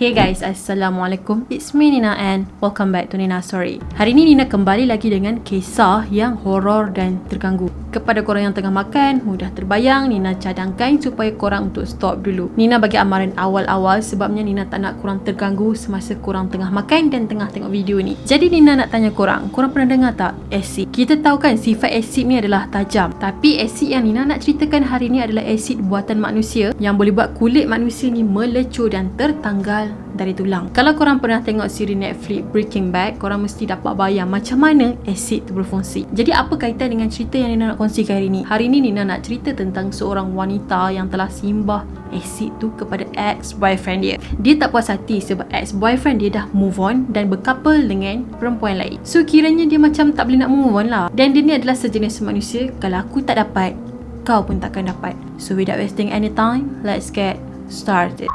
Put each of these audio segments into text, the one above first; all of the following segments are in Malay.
Hey guys, Assalamualaikum. It's me Nina and welcome back to Nina Story. Hari ni Nina kembali lagi dengan kisah yang horor dan terganggu. Kepada korang yang tengah makan, mudah terbayang, Nina cadangkan supaya korang untuk stop dulu. Nina bagi amaran awal-awal sebabnya Nina tak nak korang terganggu semasa korang tengah makan dan tengah tengok video ni. Jadi Nina nak tanya korang pernah dengar tak asid? Kita tahu kan sifat asid ni adalah tajam. Tapi asid yang Nina nak ceritakan hari ni adalah asid buatan manusia yang boleh buat kulit manusia ni melecur dan tertanggal dari tulang. Kalau korang pernah tengok siri Netflix Breaking Bad, korang mesti dapat bayang macam mana asid tu berfungsi. Jadi apa kaitan dengan cerita yang Nina nak kongsikan hari ni? Hari ni Nina nak cerita tentang seorang wanita yang telah simbah asid tu kepada ex-boyfriend dia. Dia tak puas hati sebab ex-boyfriend dia dah move on dan berkapal dengan perempuan lain. So kiranya dia macam tak boleh nak move on lah. Dan dia ni adalah sejenis manusia, kalau aku tak dapat, kau pun takkan dapat. So without wasting any time, let's get started.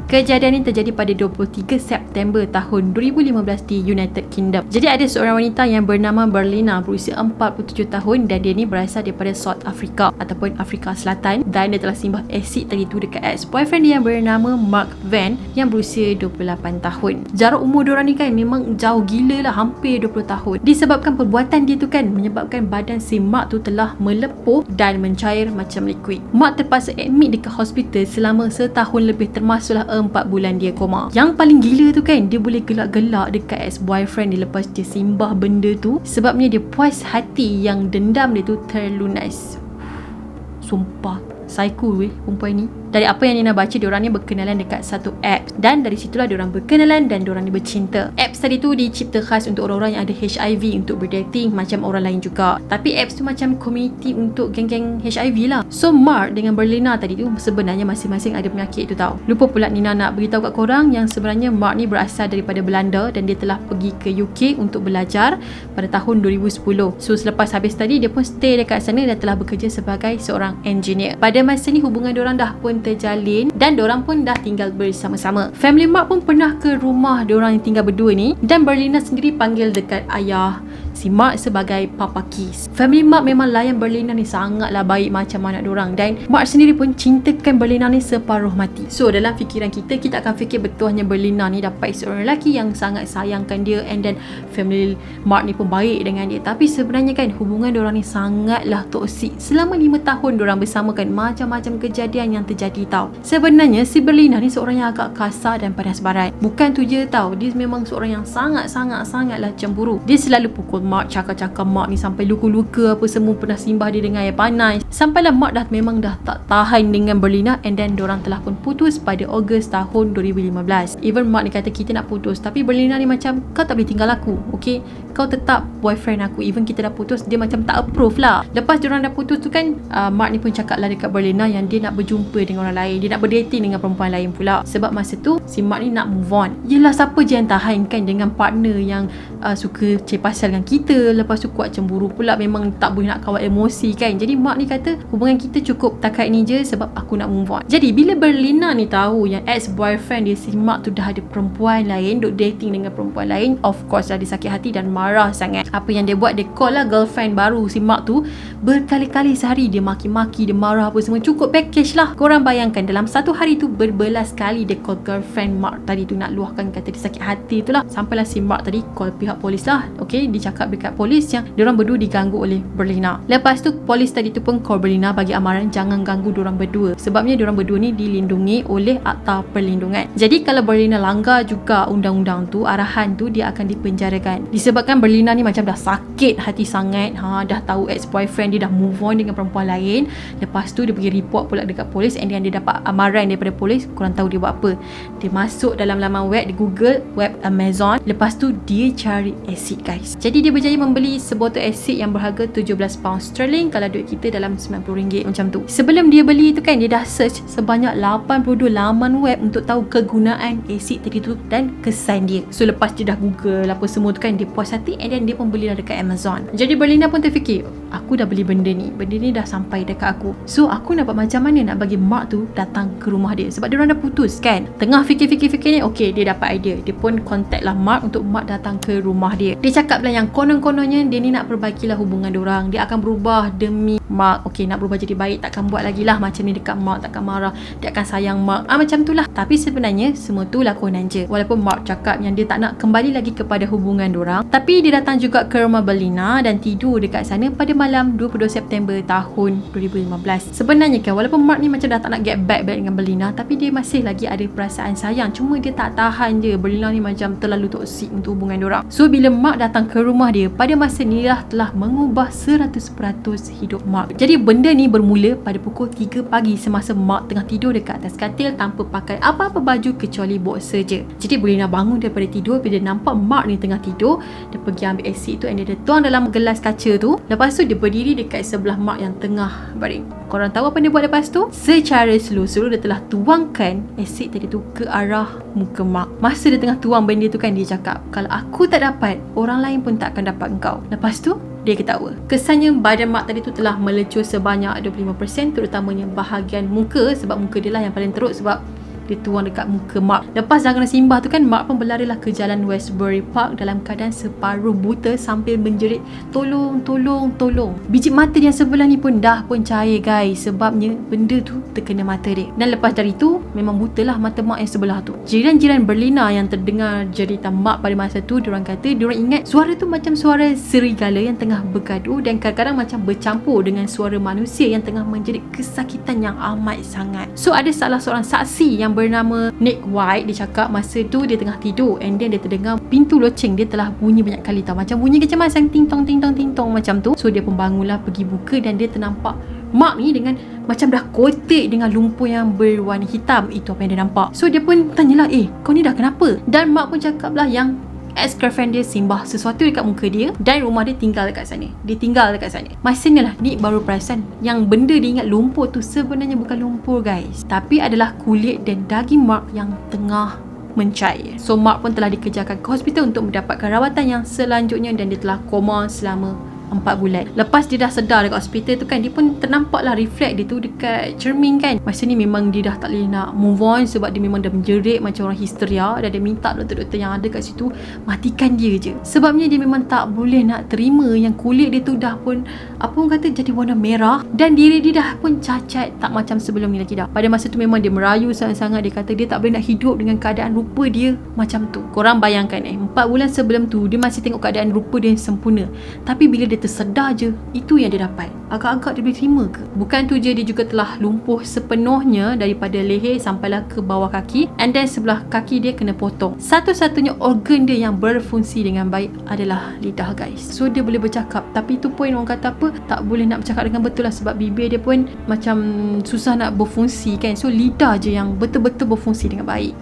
Kejadian ini terjadi pada 23 September tahun 2015 di United Kingdom. Jadi ada seorang wanita yang bernama Berlina berusia 47 tahun dan dia ni berasal daripada South Africa ataupun Afrika Selatan, dan dia telah simbah asid tadi tu dekat ex-boyfriend dia yang bernama Mark Van yang berusia 28 tahun. Jarak umur diorang ni kan memang jauh gila lah, hampir 20 tahun. Disebabkan perbuatan dia tu kan menyebabkan badan si Mark tu telah melepuh dan mencair macam liquid. Mark terpaksa admit dekat hospital selama setahun lebih, termasuklah 4 bulan dia koma. Yang paling gila tu kan, dia boleh gelak-gelak dekat ex-boyfriend dia lepas dia simbah benda tu sebabnya dia puas hati yang dendam dia tu terlunas. Sumpah, psycho perempuan ni. Dari apa yang Nina baca, diorang ni berkenalan dekat satu app dan dari situlah diorang berkenalan dan diorang ni bercinta. Apps tadi tu dicipta khas untuk orang-orang yang ada HIV untuk berdating macam orang lain juga. Tapi apps tu macam community untuk geng-geng HIV lah. So Mark dengan Berlina tadi tu sebenarnya masing-masing ada penyakit tu tau. Lupa pula Nina nak beritahu kat korang yang sebenarnya Mark ni berasal daripada Belanda dan dia telah pergi ke UK untuk belajar pada tahun 2010. So selepas habis tadi dia pun stay dekat sana dan telah bekerja sebagai seorang engineer. Pada masa ni hubungan diorang dah pun terjalin dan diorang pun dah tinggal bersama-sama. Family Mark pun pernah ke rumah diorang yang tinggal berdua ni dan Berlina sendiri panggil dekat ayah si Mark sebagai Papa Kiss. Family Mark memang layan Berlina ni sangatlah baik macam anak diorang dan Mark sendiri pun cintakan Berlina ni separuh mati. So dalam fikiran kita akan fikir betul hanya Berlina ni dapat seorang lelaki yang sangat sayangkan dia and then family Mark ni pun baik dengan dia. Tapi sebenarnya kan hubungan diorang ni sangatlah toksik. Selama 5 tahun diorang bersama kan macam-macam kejadian yang terjadi tau. Sebenarnya si Berlina ni seorang yang agak kasar dan padas barat. Bukan tu je tau, dia memang seorang yang sangatlah cemburu. Dia selalu pukul Mark, cakap-cakap Mark ni sampai luka-luka apa semua, pernah simbah dia dengan air panas. Sampailah Mark dah memang dah tak tahan dengan Berlina and then diorang telah pun putus pada Ogos tahun 2015. Even Mark ni kata kita nak putus, tapi Berlina ni macam kau tak boleh tinggal aku, okay? Kau tetap boyfriend aku. Even kita dah putus, dia macam tak approve lah. Lepas diorang dah putus tu kan, Mark ni pun cakap lah dekat Berlina yang dia nak berjumpa dengan orang lain, dia nak berdating dengan perempuan lain pula. Sebab masa tu si Mark ni nak move on. Yelah, siapa je yang tahan kan dengan partner yang suka pasal dengan kita, lepas tu kuat cemburu pula, memang tak boleh nak kawal emosi kan. Jadi Mark ni kata hubungan kita cukup takat ni je sebab aku nak move on. Jadi bila Berlina ni tahu yang ex-boyfriend dia si Mark tu dah ada perempuan lain, duk dating dengan perempuan lain, of course dah dia sakit hati dan marah sangat. Apa yang dia buat, dia call lah girlfriend baru si Mark tu berkali-kali sehari. Dia maki-maki, dia marah apa semua, cukup package lah. Korang bayangkan dalam satu hari tu berbelas kali dia call girlfriend Mark tadi tu nak luahkan kata dia sakit hati tu lah. Sampailah si Mark tadi call pihak polis lah. Okay, dia cakap dekat polis yang diorang berdua diganggu oleh Berlina. Lepas tu polis tadi tu pun call Berlina bagi amaran jangan ganggu diorang berdua sebabnya diorang berdua ni dilindungi oleh Akta Perlindungan. Jadi kalau Berlina langgar juga undang-undang tu, arahan tu, dia akan dipenjarakan. Disebabkan Berlina ni macam dah sakit hati sangat, dah tahu ex-boyfriend dia dah move on dengan perempuan lain. Lepas tu dia pergi report pula dekat polis and then dia dapat amaran daripada polis. Korang tahu dia buat apa? Dia masuk dalam laman web, dia Google web Amazon. Lepas tu dia cari asid guys. Jadi dia berjaya membeli sebotol asid yang berharga 17 pound sterling, kalau duit kita dalam RM90 macam tu. Sebelum dia beli tu kan, dia dah search sebanyak 82 laman web untuk tahu kegunaan asid tadi tu dan kesan dia. So lepas dia dah google apa semua tu kan, dia puas hati and then dia pun belilah dekat Amazon. Jadi Berlina pun terfikir, aku dah beli benda ni dah sampai dekat aku, so aku nak buat macam mana nak bagi Mark tu datang ke rumah dia, sebab dia orang dah putus kan. Tengah fikir-fikir ni, okay, dia dapat idea. Dia pun contact lah Mark untuk Mark datang ke rumah dia. Dia cakap lah yang konon-kononnya dia ni nak perbaikilah hubungan diorang, dia akan berubah demi Mark. Okay, nak berubah jadi baik, takkan buat lagi lah macam ni dekat Mark, takkan marah, dia akan sayang Mark, macam tu lah. Tapi sebenarnya semua tu lakonan je. Walaupun Mark cakap yang dia tak nak kembali lagi kepada hubungan diorang, tapi dia datang juga ke rumah Berlina dan tidur dekat sana pada malam 22 September tahun 2015. Sebenarnya kan, walaupun Mark ni macam dah tak nak get back dengan Berlina, tapi dia masih lagi ada perasaan sayang. Cuma dia tak tahan je, Berlina ni macam terlalu toksik untuk hubungan diorang. So bila Mark datang ke rumah dia, pada masa ni lah telah mengubah 100% hidup Mark. Jadi benda ni bermula pada pukul 3 pagi semasa Mark tengah tidur dekat atas katil tanpa pakai apa-apa baju kecuali boxer je. Jadi Berlina bangun daripada tidur bila dia nampak Mark ni tengah tidur. Dia pergi ambil asid tu and dia tuang dalam gelas kaca tu. Lepas tu dia berdiri dekat sebelah Mark yang tengah baring. Korang tahu apa dia buat lepas tu? Secara slow-slow dia telah tuangkan asid tadi tu ke arah muka Mark. Masa dia tengah tuang benda tu kan, dia cakap, kalau aku tak dapat, orang lain pun tak akan dapat engkau. Lepas tu dia ketawa. Kesannya badan Mark tadi tu telah melecur sebanyak 25%, terutamanya bahagian muka, sebab muka dia lah yang paling teruk sebab dia tuang dekat muka Mark. Lepas dah kena simbah tu kan, Mark pun berlarilah ke jalan Westbury Park dalam keadaan separuh buta sambil menjerit, tolong, tolong, tolong. Biji mata dia sebelah ni pun dah pun cair guys, sebabnya benda tu terkena mata dia. Dan lepas dari tu memang butalah mata Mark yang sebelah tu. Jiran-jiran Berlina yang terdengar jeritan Mark pada masa tu, diorang kata diorang ingat suara tu macam suara serigala yang tengah bergaduh dan kadang-kadang macam bercampur dengan suara manusia yang tengah menjerit kesakitan yang amat sangat. So ada salah seorang saksi yang bernama Nick White, dia cakap masa tu dia tengah tidur and then dia terdengar pintu loceng dia telah bunyi banyak kali tau, macam bunyi kecemasan, ting tong ting tong ting tong macam tu. So dia pun bangunlah pergi buka dan dia ternampak Mark ni dengan macam dah kotek dengan lumpur yang berwarna hitam. Itu apa yang dia nampak. So dia pun tanyalah, kau ni dah kenapa? Dan Mark pun cakap lah yang ex-girlfriend dia simbah sesuatu dekat muka dia dan rumah dia tinggal dekat sana. Dia tinggal dekat sana. Masa ni lah Nick baru perasan yang benda dia ingat lumpur tu sebenarnya bukan lumpur guys, tapi adalah kulit dan daging Mark yang tengah mencair. So Mark pun telah dikejarkan ke hospital untuk mendapatkan rawatan yang selanjutnya dan dia telah koma selama 4 bulan. Lepas dia dah sedar dekat hospital tu kan, dia pun ternampaklah reflect dia tu dekat cermin kan. Masa ni memang dia dah tak boleh nak move on sebab dia memang dah menjerit macam orang histeria dan dia minta doktor-doktor yang ada kat situ matikan dia je. Sebabnya dia memang tak boleh nak terima yang kulit dia tu dah pun apa orang kata jadi warna merah dan diri dia dah pun cacat tak macam sebelum ni lagi dah. Pada masa tu memang dia merayu sangat-sangat. Dia kata dia tak boleh nak hidup dengan keadaan rupa dia macam tu. Korang bayangkan 4 bulan sebelum tu dia masih tengok keadaan rupa dia yang sempurna, tapi bila dia tersedar je, itu yang dia dapat. Agak-agak dia boleh terima ke? Bukan tu je, dia juga telah lumpuh sepenuhnya daripada leher sampailah ke bawah kaki and then sebelah kaki dia kena potong. Satu-satunya organ dia yang berfungsi dengan baik adalah lidah guys. So dia boleh bercakap, tapi tu pun orang kata apa, tak boleh nak bercakap dengan betul lah sebab bibir dia pun macam susah nak berfungsi kan. So lidah je yang betul-betul berfungsi dengan baik.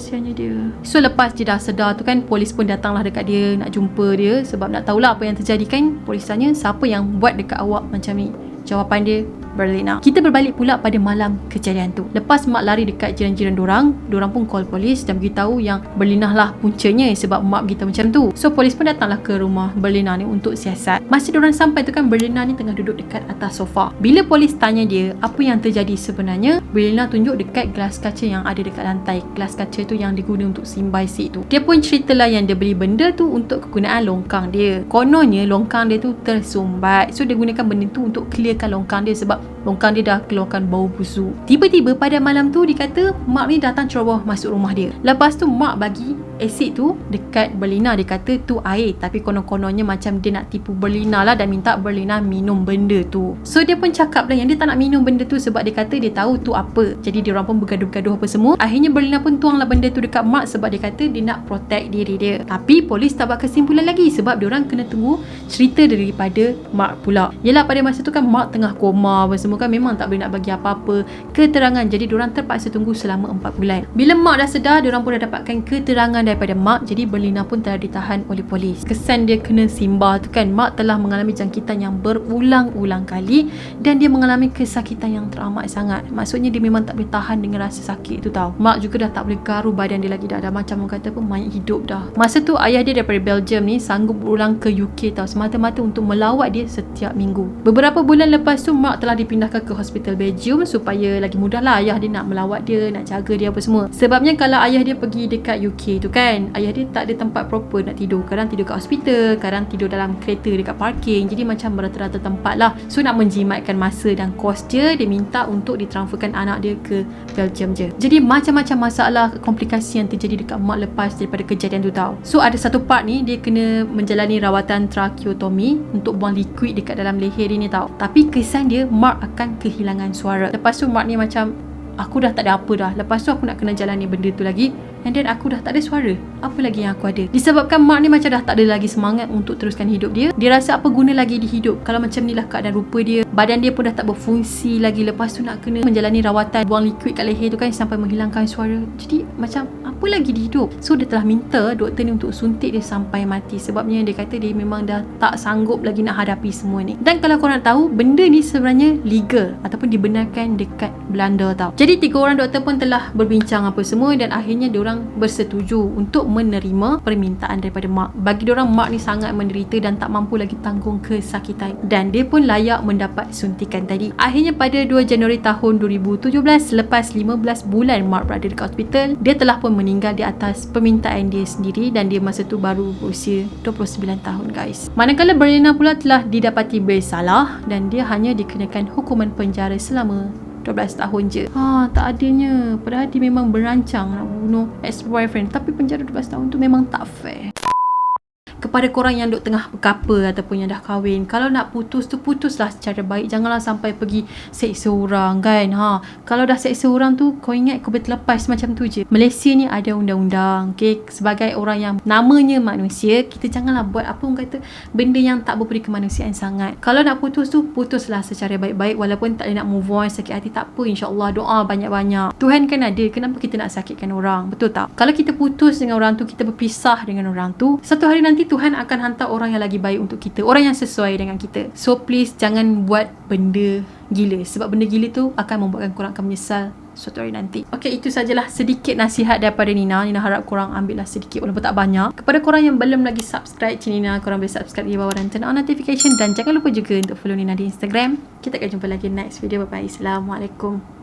Siannya dia. So lepas dia dah sedar tu kan, polis pun datanglah dekat dia nak jumpa dia sebab nak tahulah apa yang terjadi kan. Polis tanya, siapa yang buat dekat awak macam ni? Jawapan dia, Berlina. Kita berbalik pula pada malam kejadian tu. Lepas Mark lari dekat jiran-jiran dorang pun call polis dan beritahu yang Berlina lah puncanya sebab Mark beritahu macam tu. So polis pun datanglah ke rumah Berlina ni untuk siasat. Masa dorang sampai tu kan, Berlina ni tengah duduk dekat atas sofa. Bila polis tanya dia apa yang terjadi sebenarnya, Berlina tunjuk dekat gelas kaca yang ada dekat lantai. Gelas kaca tu yang diguna untuk simbai seed tu. Dia pun ceritalah yang dia beli benda tu untuk kegunaan longkang dia. Kononnya longkang dia tu tersumbat, so dia gunakan benda tu untuk clearkan longkang dia sebab longkang dia dah keluarkan bau busuk. Tiba-tiba pada malam tu dikata Mark ni datang ceroboh masuk rumah dia. Lepas tu Mark bagi asid tu dekat Berlina. Dia kata tu air, tapi konon-kononnya macam dia nak tipu Berlina lah dan minta Berlina minum benda tu. So dia pun cakap lah yang dia tak nak minum benda tu sebab dia kata dia tahu tu apa. Jadi dia orang pun bergaduh-gaduh apa semua. Akhirnya Berlina pun tuanglah benda tu dekat Mark sebab dia kata dia nak protect diri dia. Tapi polis tak buat kesimpulan lagi sebab dia orang kena tunggu cerita daripada Mark pula. Yelah pada masa tu kan Mark tengah koma apa semua kan, memang tak boleh nak bagi apa-apa keterangan. Jadi diorang terpaksa tunggu selama 4 bulan. Bila Mark dah sedar, diorang pun dah dapatkan keterangan daripada Mark. Jadi Berlina pun telah ditahan oleh polis. Kesan dia kena simbah tu kan, Mark telah mengalami jangkitan yang berulang-ulang kali dan dia mengalami kesakitan yang teramat sangat. Maksudnya dia memang tak boleh tahan dengan rasa sakit tu tau. Mark juga dah tak boleh garu badan dia lagi dah macam orang kata pun mayat hidup dah. Masa tu ayah dia daripada Belgium ni sanggup berulang ke UK tau, semata-mata untuk melawat dia setiap minggu. Beberapa bulan lepas tu Mark telah dipindahkan ke hospital Belgium supaya lagi mudah lah ayah dia nak melawat dia, nak jaga dia apa semua. Sebabnya kalau ayah dia pergi dekat UK tu kan, ayah dia tak ada tempat proper nak tidur. Kadang tidur kat hospital, kadang tidur dalam kereta dekat parking. Jadi macam berata-rata tempat lah. So nak menjimatkan masa dan kos dia minta untuk ditransferkan anak dia ke Belgium je. Jadi macam-macam masalah, komplikasi yang terjadi dekat Mark lepas daripada kejadian tu tau. So ada satu part ni dia kena menjalani rawatan tracheotomy untuk buang liquid dekat dalam leher dia ni tau. Tapi kesan dia Mark akan kehilangan suara. Lepas tu Mark ni macam, aku dah tak ada apa dah. Lepas tu aku nak kena jalani benda tu lagi. And then aku dah tak ada suara. Apa lagi yang aku ada? Disebabkan Mark ni macam dah tak ada lagi semangat untuk teruskan hidup dia. Dia rasa apa guna lagi di hidup kalau macam ni lah keadaan rupa dia. Badan dia pun dah tak berfungsi lagi. Lepas tu nak kena menjalani rawatan buang liquid kat leher tu kan sampai menghilangkan suara. Jadi macam apa lagi di hidup? So dia telah minta doktor ni untuk suntik dia sampai mati. Sebabnya dia kata dia memang dah tak sanggup lagi nak hadapi semua ni. Dan kalau korang tahu, benda ni sebenarnya legal ataupun dibenarkan dekat Belanda tau. Jadi 3 orang doktor pun telah berbincang apa semua dan akhirnya diorang bersetuju untuk menerima permintaan daripada Mark. Bagi diorang, Mark ni sangat menderita dan tak mampu lagi tanggung kesakitan dan dia pun layak mendapat suntikan tadi. Akhirnya pada 2 Januari tahun 2017, selepas 15 bulan Mark berada dekat hospital, dia telah pun meninggal di atas permintaan dia sendiri dan dia masa tu baru berusia 29 tahun guys. Manakala Berlina pula telah didapati bersalah dan dia hanya dikenakan hukuman penjara selama 12 tahun je. Tak adanya. Padahal dia memang berancang nak bunuh ex-boyfriend. Tapi penjara 12 tahun tu memang tak fair. Kepada korang yang duk tengah berkapa ataupun yang dah kahwin, kalau nak putus tu putuslah secara baik. Janganlah sampai pergi seksa orang kan. Kalau dah seksa orang tu, kau ingat kau boleh terlepas macam tu je. Malaysia ni ada undang-undang, okay? Sebagai orang yang namanya manusia, kita janganlah buat apa orang kata benda yang tak berbudi kemanusiaan sangat. Kalau nak putus tu, putuslah secara baik-baik. Walaupun tak boleh nak move on, sakit hati, tak apa, insyaAllah doa banyak-banyak. Tuhan kan ada, kenapa kita nak sakitkan orang? Betul tak? Kalau kita putus dengan orang tu, kita berpisah dengan orang tu, satu hari nanti Tuhan akan hantar orang yang lagi baik untuk kita, orang yang sesuai dengan kita. So please jangan buat benda gila, sebab benda gila tu akan membuatkan korang akan menyesal suatu hari nanti. Okay, itu sajalah sedikit nasihat daripada Nina. Nina harap korang ambil lah sedikit walaupun tak banyak. Kepada korang yang belum lagi subscribe channel Nina, korang boleh subscribe di bawah dan turn on notification. Dan jangan lupa juga untuk follow Nina di Instagram. Kita akan jumpa lagi next video. Bye bye. Assalamualaikum.